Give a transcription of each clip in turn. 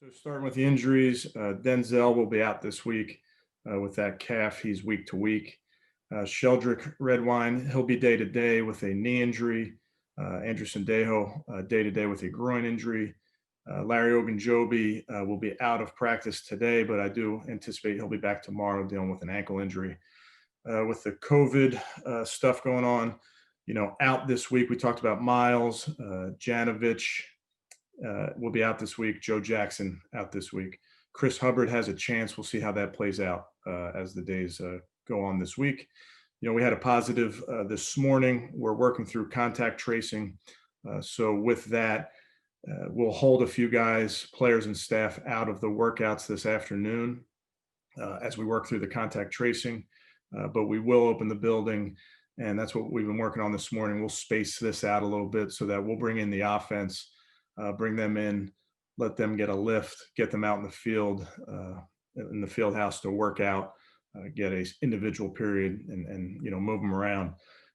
So starting with the injuries, Denzel will be out this week with that calf. He's week to week. Sheldrick Redwine, he'll be day to day with a knee injury. Andrew Sendejo, day to day with a groin injury. Larry Ogunjobi will be out of practice today, but I do anticipate he'll be back tomorrow dealing with an ankle injury. With the COVID stuff going on, out this week, we talked about Miles, Janovich, will be out this week. Joe Jackson out this week. Chris Hubbard has a chance. We'll see how that plays out as the days go on this week. We had a positive this morning. We're working through contact tracing. So with that, we'll hold a few guys, players and staff out of the workouts this afternoon as we work through the contact tracing. But we will open the building, and that's what we've been working on this morning. We'll space this out a little bit so that we'll bring in the offense, bring them in, let them get a lift, get them out in the field house to work out, get a individual period and move them around.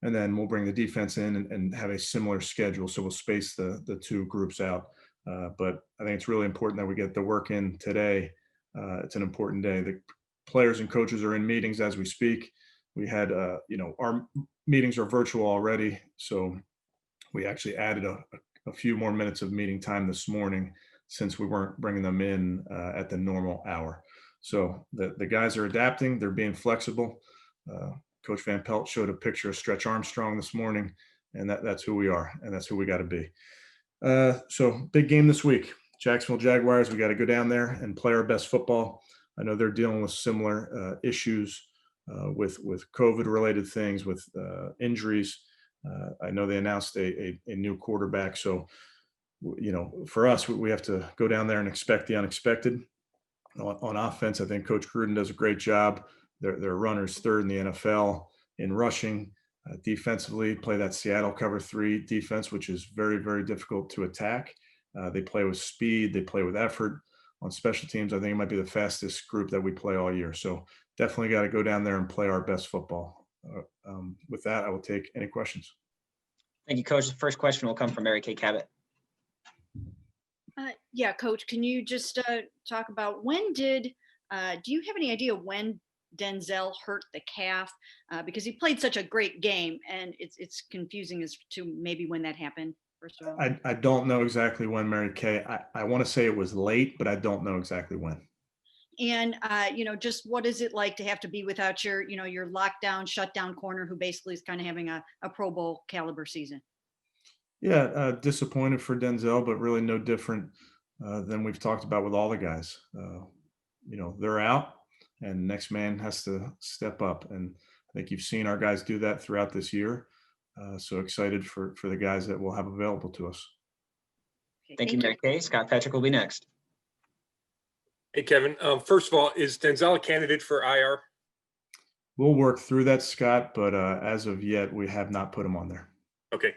And then we'll bring the defense in and have a similar schedule. So we'll space the two groups out. But I think it's really important that we get the work in today. It's an important day. The players and coaches are in meetings as we speak. We had, our meetings are virtual already. So we actually added a few more minutes of meeting time this morning since we weren't bringing them in at the normal hour. So the guys are adapting. They're being flexible. Coach Van Pelt showed a picture of Stretch Armstrong this morning, and that's who we are, and that's who we got to be. So big game this week. Jacksonville Jaguars, we got to go down there and play our best football. I know they're dealing with similar issues with COVID-related things, with injuries. I know they announced a new quarterback. So, for us, we have to go down there and expect the unexpected. On offense, I think Coach Gruden does a great job. They're runners third in the NFL in rushing. Defensively, play that Seattle cover 3 defense, which is very, very difficult to attack. They play with speed. They play with effort. On special teams, I think it might be the fastest group that we play all year. So definitely got to go down there and play our best football. With that, I will take any questions. Thank you, Coach. The first question will come from Mary Kay Cabot. Yeah, Coach, can you just talk about do you have any idea when Denzel hurt the calf? Because he played such a great game, and it's confusing as to maybe when that happened. First of all, I don't know exactly when, Mary Kay. I want to say it was late, but I don't know exactly when. And just what is it like to have to be without your lockdown, shutdown corner, who basically is kind of having a Pro Bowl caliber season? Yeah, disappointed for Denzel, but really no different than we've talked about with all the guys. They're out, and next man has to step up. And I think you've seen our guys do that throughout this year. So excited for the guys that we'll have available to us. Okay, Thank you, Mary Kay. Scott Patrick will be next. Hey, Kevin. First of all, is Denzel a candidate for IR? We'll work through that, Scott, but as of yet, we have not put him on there. Okay.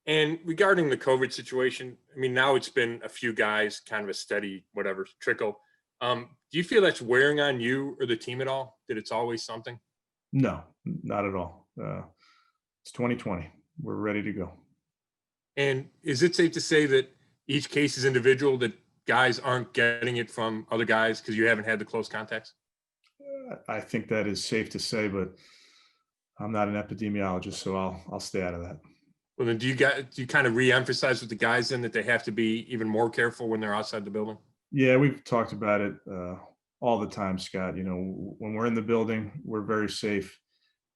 And regarding the COVID situation, I mean, now it's been a few guys, kind of a steady, whatever, trickle. Do you feel that's wearing on you or the team at all? That it's always something? No, not at all. It's 2020. We're ready to go. And is it safe to say that each case is individual, that guys aren't getting it from other guys because you haven't had the close contacts? I think that is safe to say, but I'm not an epidemiologist, so I'll stay out of that. Well, then do you kind of re-emphasize with the guys then that they have to be even more careful when they're outside the building? Yeah, we've talked about it all the time, Scott. When we're in the building, we're very safe.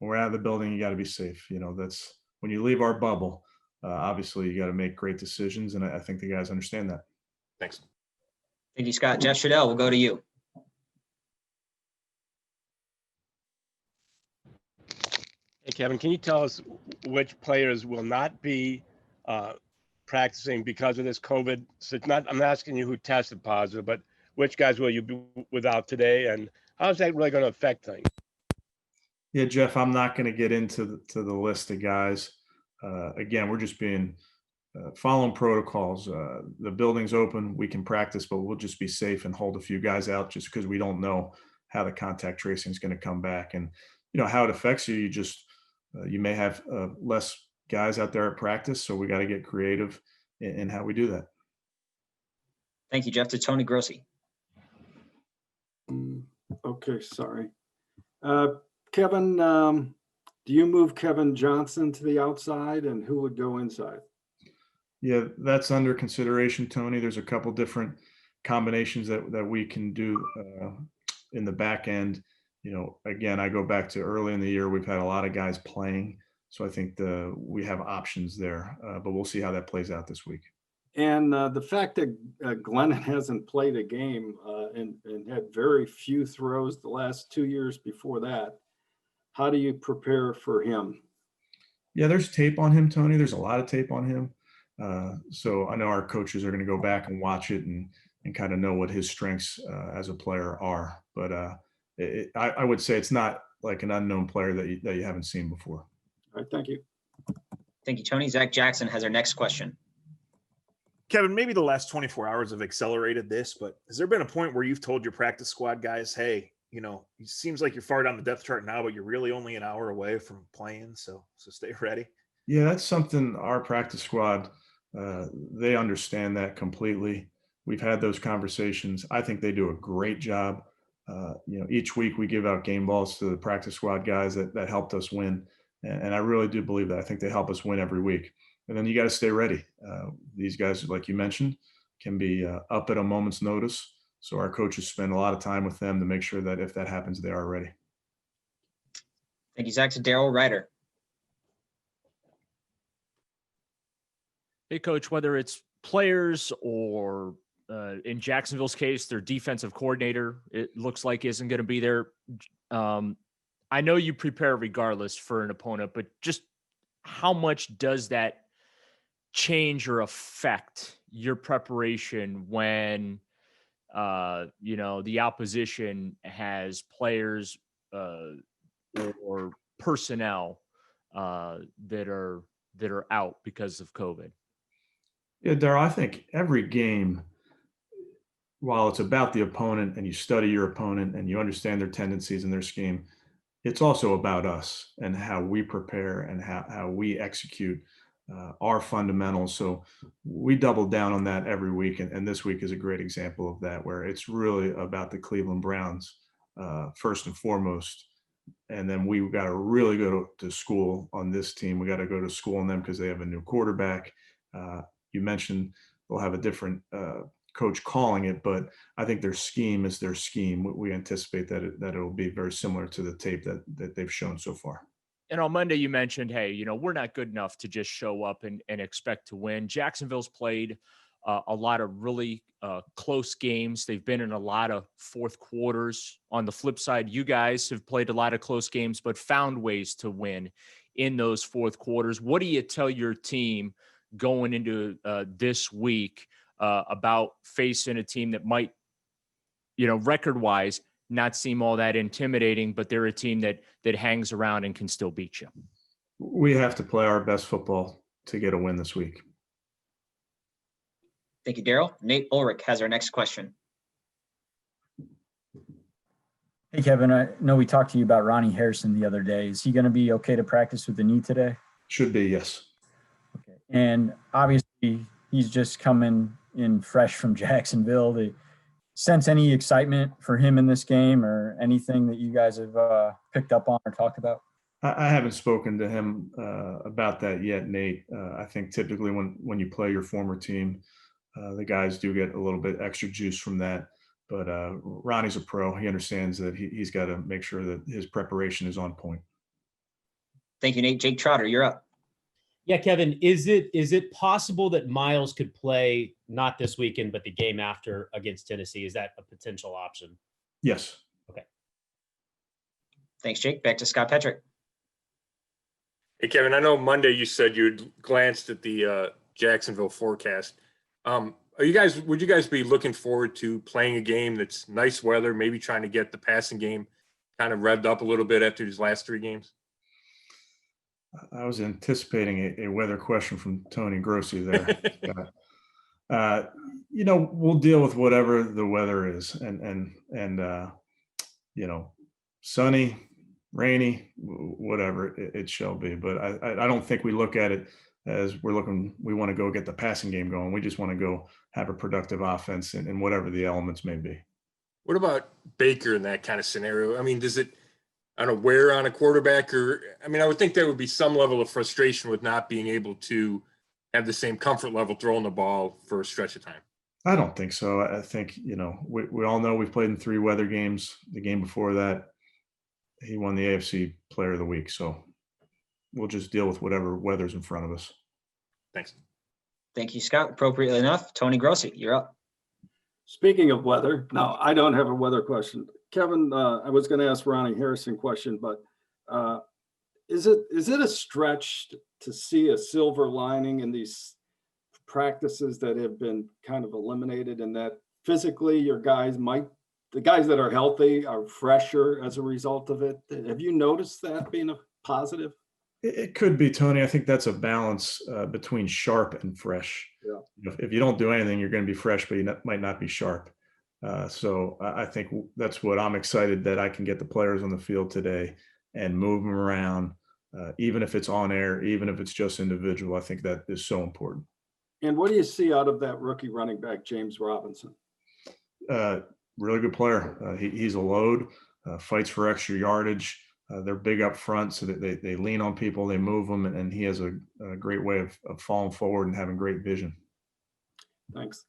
When we're out of the building, you got to be safe. That's when you leave our bubble. Obviously, you got to make great decisions, and I think the guys understand that. Thanks. Thank you, Scott. Jeff Shadell, we'll go to you. Hey, Kevin, can you tell us which players will not be practicing because of this COVID? So I'm not asking you who tested positive, but which guys will you be without today, and how is that really going to affect things? Yeah, Jeff, I'm not going to get into the list of guys. Again, we're just being following protocols. The building's open. We can practice, but we'll just be safe and hold a few guys out just because we don't know how the contact tracing is going to come back. And, how it affects you. You may have less guys out there at practice. So we got to get creative in how we do that. Thank you, Jeff. To Tony Grossi. Okay, sorry. Kevin, do you move Kevin Johnson to the outside, and who would go inside? Yeah, that's under consideration, Tony. There's a couple different combinations that we can do in the back end. Again, I go back to early in the year, we've had a lot of guys playing. So I think we have options there, but we'll see how that plays out this week. And the fact that Glennon hasn't played a game and had very few throws the last 2 years before that, how do you prepare for him? Yeah, there's tape on him, Tony. There's a lot of tape on him. So I know our coaches are going to go back and watch it and kind of know what his strengths as a player are. But I would say it's not like an unknown player that you haven't seen before. All right, thank you. Thank you, Tony. Zach Jackson has our next question. Kevin, maybe the last 24 hours have accelerated this, but has there been a point where you've told your practice squad guys, hey, it seems like you're far down the depth chart now, but you're really only an hour away from playing, so stay ready? Yeah, that's something our practice squad, they understand that completely. We've had those conversations. I think they do a great job. Each week we give out game balls to the practice squad guys that helped us win. And I really do believe that. I think they help us win every week. And then you got to stay ready. These guys, like you mentioned, can be up at a moment's notice. So our coaches spend a lot of time with them to make sure that if that happens, they are ready. Thank you, Zach. To Daryl Ryder. Hey, Coach, whether it's players or in Jacksonville's case, their defensive coordinator, it looks like isn't going to be there. I know you prepare regardless for an opponent, but just how much does that change or affect your preparation when, the opposition has players or personnel that are out because of COVID? Yeah, Darryl, I think every game, while it's about the opponent and you study your opponent and you understand their tendencies and their scheme, it's also about us and how we prepare and how we execute our fundamentals. So we double down on that every week. And this week is a great example of that, where it's really about the Cleveland Browns first and foremost. And then we got to really go to school on this team. We got to go to school on them because they have a new quarterback. You mentioned they'll have a different coach calling it, but I think their scheme is their scheme. We anticipate that it'll be very similar to the tape that they've shown so far. And on Monday, you mentioned, hey, we're not good enough to just show up and expect to win. Jacksonville's played a lot of really close games. They've been in a lot of fourth quarters. On the flip side, you guys have played a lot of close games, but found ways to win in those fourth quarters. What do you tell your team going into this week about facing a team that might, record-wise, not seem all that intimidating, but they're a team that hangs around and can still beat you? We have to play our best football to get a win this week. Thank you, Daryl. Nate Ulrich has our next question. Hey, Kevin, I know we talked to you about Ronnie Harrison the other day. Is he going to be okay to practice with the knee today? Should be, yes. Okay. And obviously, he's just coming in fresh from Jacksonville. Do you sense any excitement for him in this game or anything that you guys have picked up on or talked about? I haven't spoken to him about that yet, Nate. I think typically when you play your former team, the guys do get a little bit extra juice from that. But Ronnie's a pro. He understands that he's got to make sure that his preparation is on point. Thank you, Nate. Jake Trotter, you're up. Yeah, Kevin, is it possible that Miles could play not this weekend, but the game after against Tennessee? Is that a potential option? Yes. Okay. Thanks, Jake. Back to Scott Petrick. Hey, Kevin, I know Monday you said you'd glanced at the Jacksonville forecast. Would you guys be looking forward to playing a game that's nice weather, maybe trying to get the passing game kind of revved up a little bit after these last three games? I was anticipating a weather question from Tony Grossi there. We'll deal with whatever the weather is, and sunny, rainy, whatever it shall be. But I don't think we look at it as we want to go get the passing game going. We just want to go have a productive offense in whatever the elements may be. What about Baker in that kind of scenario? I mean, does it, I don't know, wear on a quarterback? Or, I mean, I would think there would be some level of frustration with not being able to have the same comfort level throwing the ball for a stretch of time. I don't think so. I think, we all know we've played in 3 weather games. The game before that, he won the AFC Player of the Week. So we'll just deal with whatever weather's in front of us. Thanks. Thank you, Scott. Appropriately enough, Tony Grossi, you're up. Speaking of weather, no, I don't have a weather question. Kevin, I was going to ask Ronnie Harrison question, but is it a stretch to see a silver lining in these practices that have been kind of eliminated, and that physically the guys that are healthy are fresher as a result of it? Have you noticed that being a positive? It could be, Tony. I think that's a balance between sharp and fresh. Yeah. If you don't do anything, you're going to be fresh, but you might not be sharp. So I think that's what I'm excited that I can get the players on the field today and move them around, even if it's on air, even if it's just individual. I think that is so important. And what do you see out of that rookie running back, James Robinson? Really good player. He's a load, fights for extra yardage. They're big up front, so that they lean on people, they move them, and he has a great way of falling forward and having great vision. Thanks.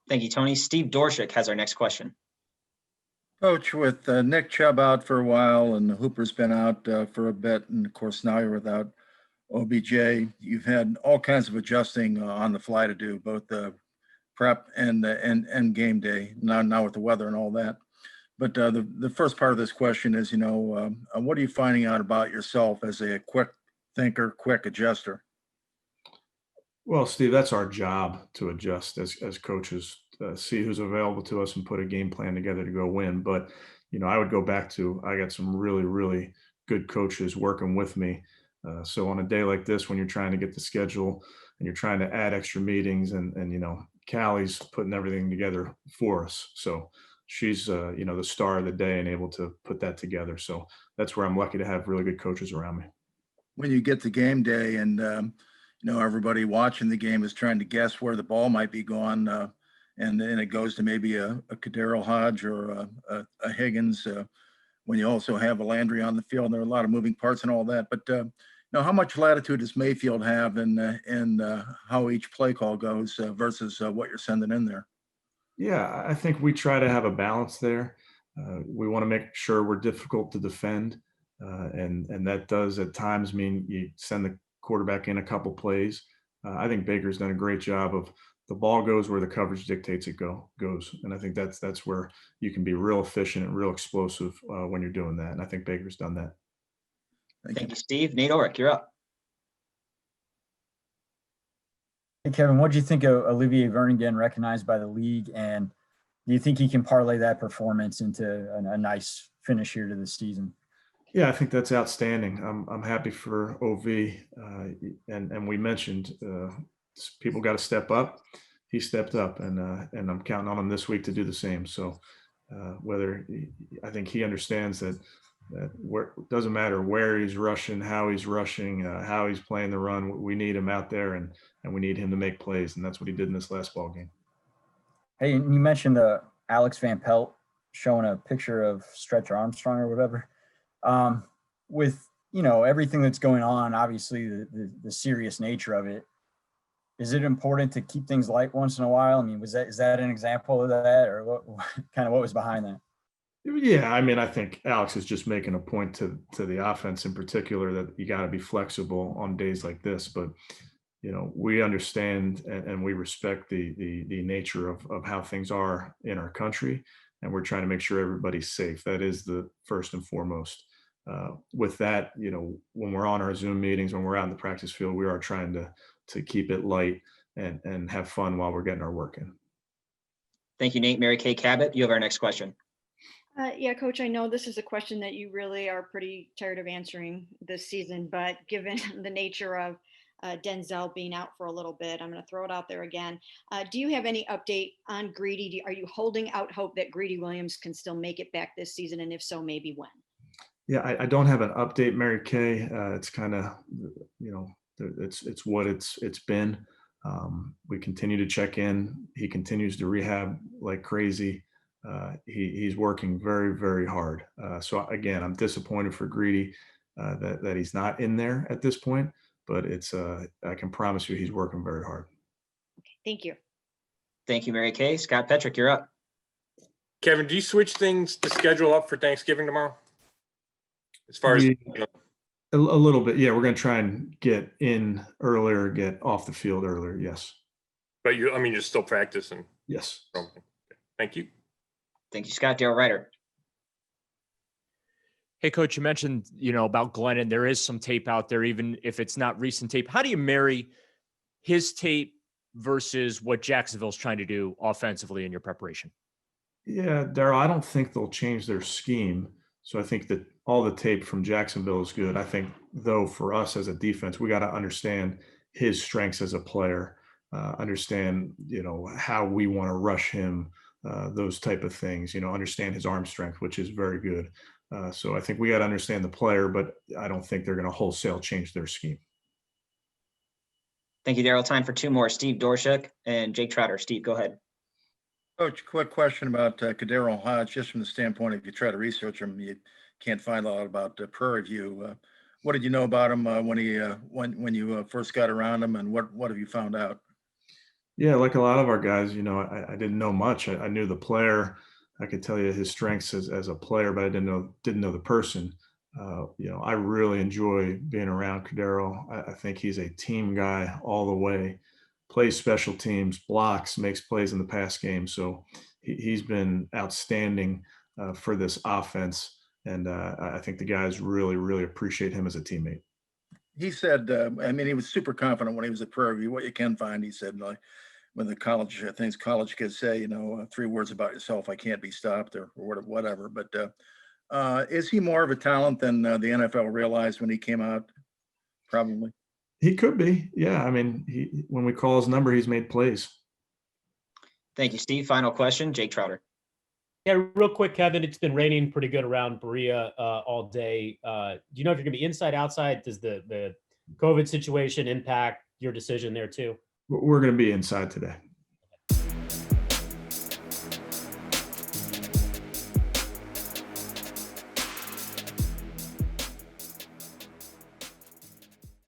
Thank you, Tony. Steve Dorshik has our next question. Coach, with Nick Chubb out for a while and Hooper's been out for a bit, and of course now you're without OBJ, you've had all kinds of adjusting on the fly to do, both the prep and game day, now with the weather and all that. But the first part of this question is, what are you finding out about yourself as a quick thinker, quick adjuster? Well, Steve, that's our job, to adjust as coaches, see who's available to us and put a game plan together to go win. But, I would go back to, I got some really, really good coaches working with me. So on a day like this, when you're trying to get the schedule and you're trying to add extra meetings and Callie's putting everything together for us. So she's, the star of the day and able to put that together. So that's where I'm lucky to have really good coaches around me. When you get to game day and, everybody watching the game is trying to guess where the ball might be going, and then it goes to maybe a Kadero Hodge or a Higgins, when you also have a Landry on the field. There are a lot of moving parts and all that. But how much latitude does Mayfield have in how each play call goes versus what you're sending in there? Yeah, I think we try to have a balance there. We want to make sure we're difficult to defend, and that does at times mean you send the quarterback in a couple plays. I think Baker's done a great job of the ball goes where the coverage dictates it goes, and I think that's where you can be real efficient and real explosive when you're doing that. And I think Baker's done that. Thank you, Steve. Nate Orrick, you're up. Hey, Kevin, what do you think of Olivier Vernon getting recognized by the league? And do you think he can parlay that performance into a nice finish here to the season? Yeah, I think that's outstanding. I'm happy for OV, and we mentioned people got to step up. He stepped up, and I'm counting on him this week to do the same. So I think he understands that it doesn't matter where he's rushing, how he's playing the run. We need him out there, and we need him to make plays, and that's what he did in this last ball game. Hey, and you mentioned Alex Van Pelt showing a picture of Stretch Armstrong or whatever. With everything that's going on, obviously the serious nature of it, is it important to keep things light once in a while? I mean, is that an example of that, or what was behind that? Yeah, I mean, I think Alex is just making a point to the offense in particular that you got to be flexible on days like this. But we understand and we respect the nature of how things are in our country, and we're trying to make sure everybody's safe. That is the first and foremost. With that, when we're on our Zoom meetings, when we're out in the practice field, we are trying to keep it light and have fun while we're getting our work in. Thank you, Nate. Mary Kay Cabot, you have our next question. Yeah, Coach, I know this is a question that you really are pretty tired of answering this season, but given the nature of Denzel being out for a little bit, I'm going to throw it out there again. Do you have any update on Greedy? Are you holding out hope that Greedy Williams can still make it back this season? And if so, maybe when? Yeah, I don't have an update, Mary Kay. It's kind of, It's what it's been. We continue to check in. He continues to rehab like crazy. He's working very, very hard. So again, I'm disappointed for Greedy that he's not in there at this point, but I can promise you he's working very hard. Thank you. Thank you, Mary Kay. Scott Petrick, you're up. Kevin, do you switch things to schedule up for Thanksgiving tomorrow? As far as A little bit, yeah. We're going to try and get in earlier, get off the field earlier. Yes. but you're still practicing. Yes. Okay. Thank you. Thank you, Scott. Daryl Ryder. Hey, Coach, you mentioned, about Glennon. There is some tape out there, even if it's not recent tape. How do you marry his tape versus what Jacksonville's trying to do offensively in your preparation? Yeah, Daryl, I don't think they'll change their scheme. So I think that all the tape from Jacksonville is good. I think, though, for us as a defense, we got to understand his strengths as a player, understand, how we want to rush him, those type of things, understand his arm strength, which is very good. So I think we got to understand the player, but I don't think they're going to wholesale change their scheme. Thank you, Daryl. Time for two more. Steve Dorshuk and Jake Trotter. Steve, go ahead. Coach, quick question about Kadarius Hodge, just from the standpoint, if you try to research him, you can't find a lot about Prairie View. What did you know about him when you first got around him, and what have you found out? Yeah, like a lot of our guys, I didn't know much. I knew the player. I could tell you his strengths as a player, but I didn't know the person. I really enjoy being around Kadarius. I think he's a team guy all the way. Plays special teams, blocks, makes plays in the pass game. So he's been outstanding for this offense. And I think the guys really, really appreciate him as a teammate. He said, he was super confident when he was at Prairie View. What you can find, he said, like when the college kids say, 3 words about yourself, I can't be stopped or whatever. But is he more of a talent than the NFL realized when he came out? Probably. He could be. Yeah. When we call his number, he's made plays. Thank you, Steve. Final question, Jake Trotter. Yeah, real quick, Kevin, it's been raining pretty good around Berea all day. Do you know if you're going to be inside, outside? Does the COVID situation impact your decision there too? We're going to be inside today.